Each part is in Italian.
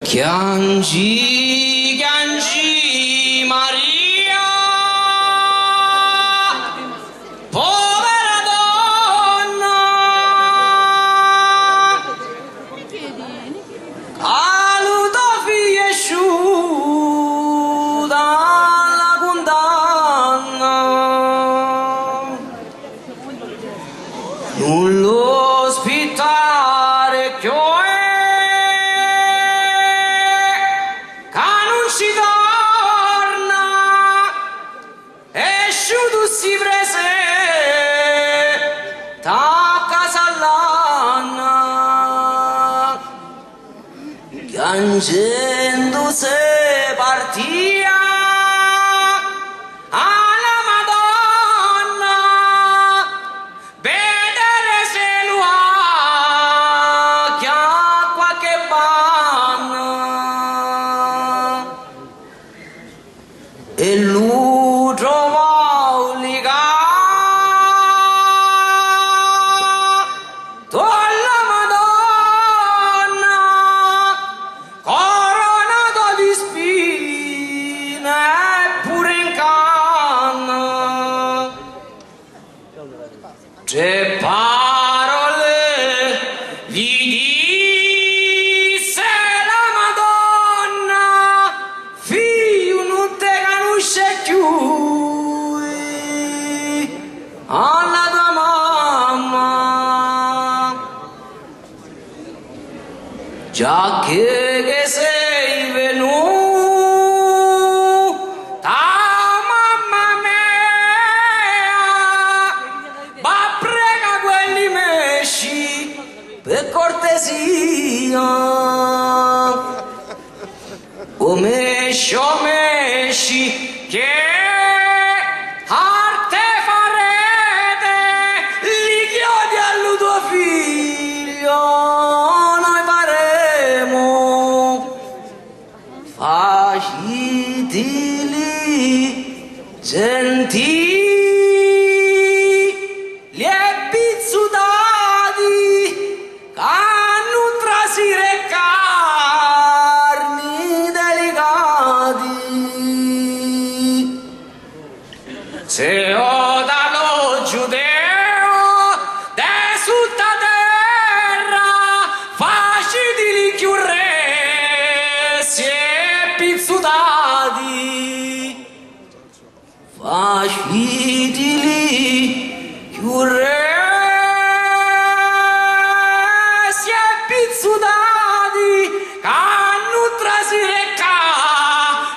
Chiangi, Chiangi, Maria, povera donna, aluto figlia asciuta alla condanna, non lo ospitare più ci torna esciuto si prese da casa l'anna piangendo se partia alla Madonna vedere se lo ha che ha qualche banna e lui trovò legato alla Madonna coronato di spine e pure in canna tre parole gli disse la Madonna figlio non te conosce più alla tua mamma già che sei venuta mamma mia va prega quelli mesci per cortesia o mesci che arte farete li chiodi allo tuo figlio noi faremo facitili gentili e pizzutati canno trasire carni delicati se odano giudeo de sutta terra facili chiurre si è pizzutati facili chiurre si è pizzutati canno trasire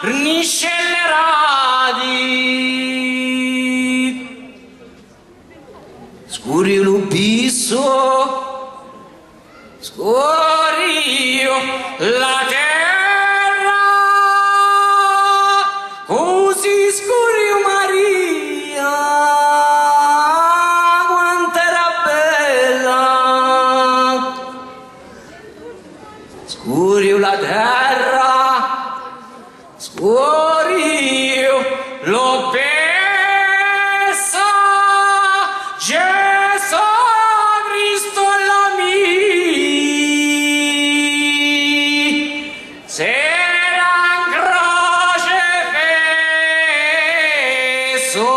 carni scellerati scuri l'ubisso scurio la terra così scurio Maria quanto era bella scurio la terra scurio lo pensa Gesù Cristo la mi sera in croce fesso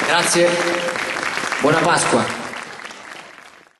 grazie buona Pasqua